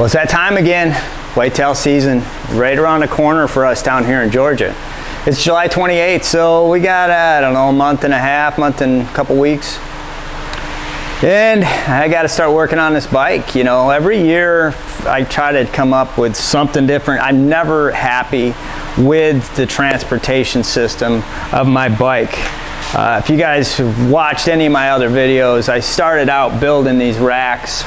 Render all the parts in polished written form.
Well, it's that time again. Whitetail season right around the corner for us down here in Georgia. It's July 28th, so we got, I don't know, a month and a half, month and a couple weeks. And I got to start working on this bike. You know, every year I try to come up with something different. I'm never happy with the transportation system of my bike. If you guys have watched any of my other videos, I started out building these racks,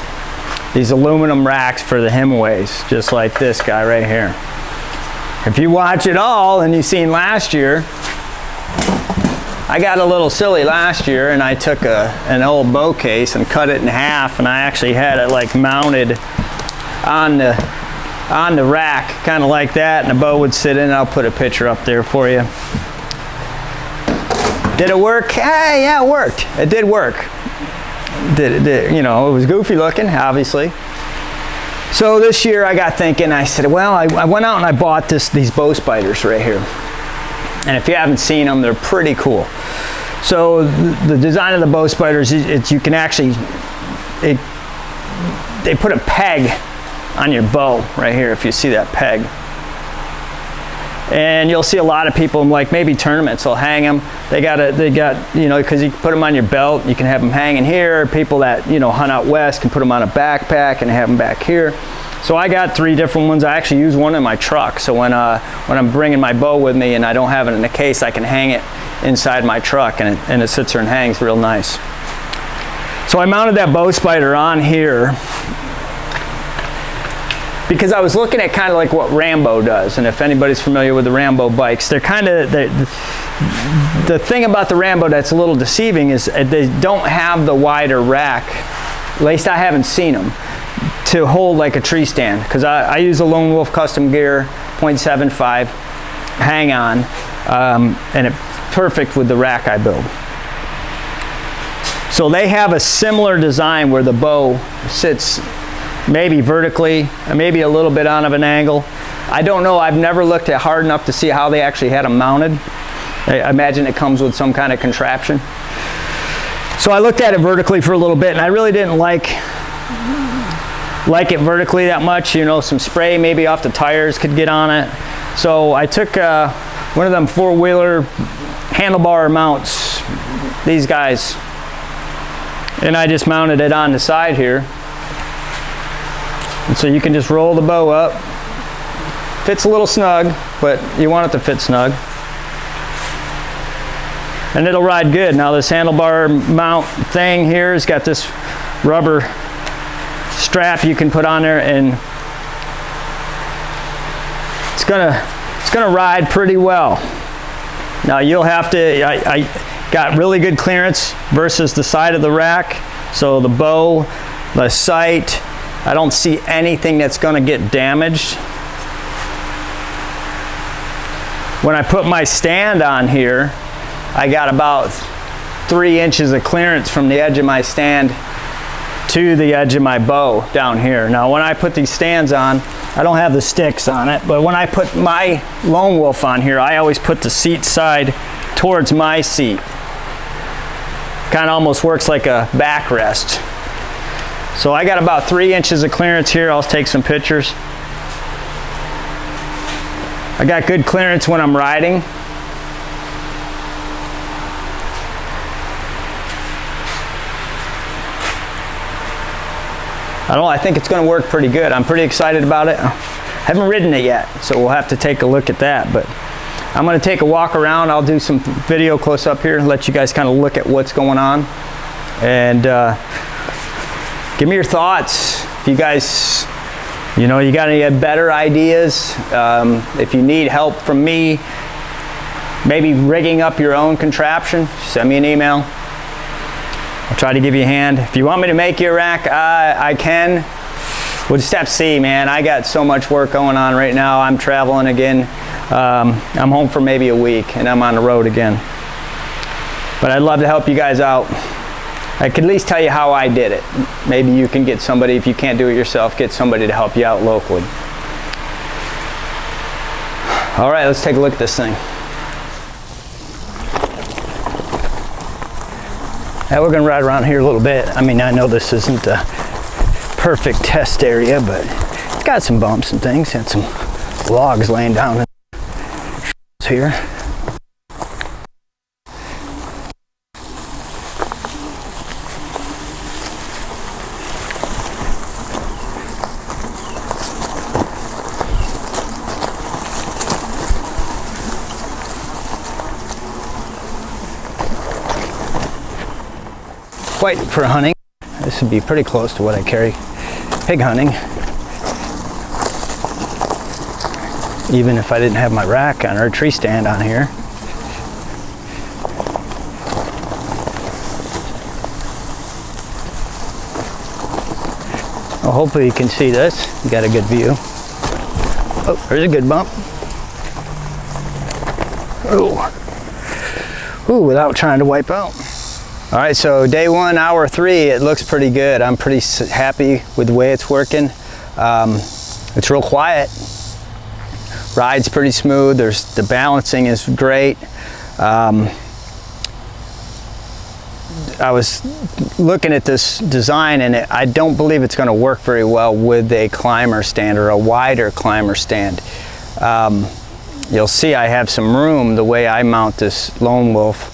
these aluminum racks for the Himiways, just like this guy right here. If you watch it all, and you've seen last year, I got a little silly last year and I took an old bow case and cut it in half, and I actually had it like mounted on the rack, kind of like that, and the bow would sit in. I'll put a picture up there for you. Did it work? Hey, yeah, it worked. It did work. You know, it was goofy looking, obviously. So this year I got thinking, I said, well, I went out and I bought these bow spiders right here. And if you haven't seen them, they're pretty cool. So the design of the bow spiders, you can actually, they put a peg on your bow right here, if you see that peg. And you'll see a lot of people, like maybe tournaments, will hang them. They got, you know, because you can put them on your belt, you can have them hanging here. People that, you know, hunt out west can put them on a backpack and have them back here. So I got 3 different ones. I actually use one in my truck. So when I'm bringing my bow with me and I don't have it in a case, I can hang it inside my truck, and it sits there and hangs real nice. So I mounted that bow spider on here because I was looking at kind of like what Rambo does. And if anybody's familiar with the Rambo bikes, they're kind of, the thing about the Rambo that's a little deceiving is they don't have the wider rack, at least I haven't seen them, to hold like a tree stand, because I use a Lone Wolf Custom Gear 0.75 hang on, and it's perfect with the rack I build. So they have a similar design where the bow sits maybe vertically, maybe a little bit on of an angle. I don't know, I've never looked at hard enough to see how they actually had them mounted. I imagine it comes with some kind of contraption. So I looked at it vertically for a little bit, and I really didn't like it vertically that much. You know, some spray maybe off the tires could get on it. So I took one of them 4-wheeler handlebar mounts, these guys, and I just mounted it on the side here. And so you can just roll the bow up. Fits a little snug, but you want it to fit snug. And it'll ride good. Now this handlebar mount thing here has got this rubber strap you can put on there, and it's gonna ride pretty well. Now you'll have to, I got really good clearance versus the side of the rack, so the bow, the sight, I don't see anything that's gonna get damaged. When I put my stand on here, I got about 3 inches of clearance from the edge of my stand to the edge of my bow down here. Now when I put these stands on, I don't have the sticks on it, but when I put my Lone Wolf on here, I always put the seat side towards my seat. Kind of almost works like a backrest. So I got about 3 inches of clearance here. I'll take some pictures. I got good clearance when I'm riding. I think it's going to work pretty good. I'm pretty excited about it. I haven't ridden it yet, so we'll have to take a look at that. But I'm going to take a walk around. I'll do some video close up here and let you guys kind of look at what's going on. And give me your thoughts. If you guys, you know, you got any better ideas, if you need help from me, maybe rigging up your own contraption, send me an email. I'll try to give you a hand. If you want me to make you a rack, I can. We'll just have to see, man. I got so much work going on right now. I'm traveling again. I'm home for maybe a week, and I'm on the road again. But I'd love to help you guys out. I could at least tell you how I did it. Maybe you can get somebody, if you can't do it yourself, get somebody to help you out locally. All right, let's take a look at this thing. Now we're gonna ride around here a little bit. I mean, I know this isn't the perfect test area, but got some bumps and things, had some logs laying down here. Quite for hunting. This would be pretty close to what I carry pig hunting. Even if I didn't have my rack on or a tree stand on here. Well, hopefully you can see this. You got a good view. Oh, there's a good bump. Ooh, without trying to wipe out. All right, so day 1, hour 3, it looks pretty good. I'm pretty happy with the way it's working. It's real quiet. Ride's pretty smooth. The balancing is great. I was looking at this design, and I don't believe it's going to work very well with a climber stand or a wider climber stand. You'll see I have some room the way I mount this Lone Wolf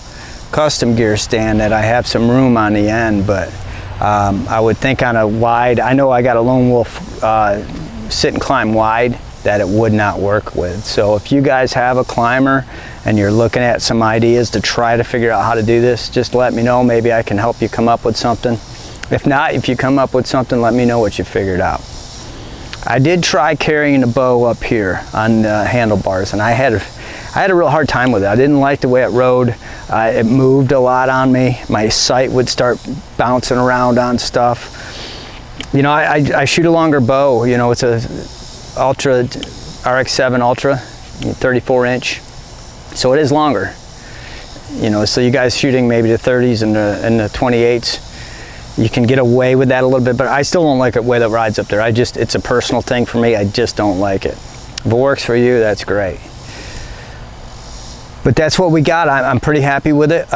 custom gear stand, that I have some room on the end, but I would think on a wide, I know I got a Lone Wolf sit and climb wide that it would not work with. So if you guys have a climber and you're looking at some ideas to try to figure out how to do this, just let me know. Maybe I can help you come up with something. If not, if you come up with something, let me know what you figured out. I did try carrying a bow up here on the handlebars, and I had a real hard time with it. I didn't like the way it rode. It moved a lot on me. My sight would start bouncing around on stuff. You know, I shoot a longer bow. You know, it's a Ultra RX-7 Ultra, 34 inch. So it is longer. You know, so you guys shooting maybe the 30s and the 28s, you can get away with that a little bit, but I still don't like the way that rides up there. It's a personal thing for me. I just don't like it. If it works for you, that's great. But that's what we got. I'm pretty happy with it.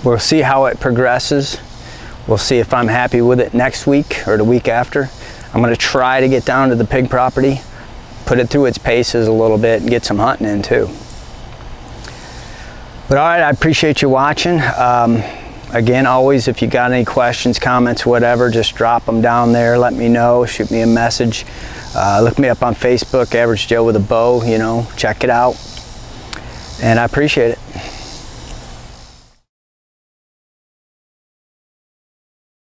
We'll see how it progresses. We'll see if I'm happy with it next week or the week after. I'm going to try to get down to the pig property, put it through its paces a little bit, and get some hunting in too. But all right, I appreciate you watching. Again, always, if you got any questions, comments, whatever, just drop them down there. Let me know. Shoot me a message. Look me up on Facebook, Average Joe with a Bow. You know, check it out. And I appreciate it.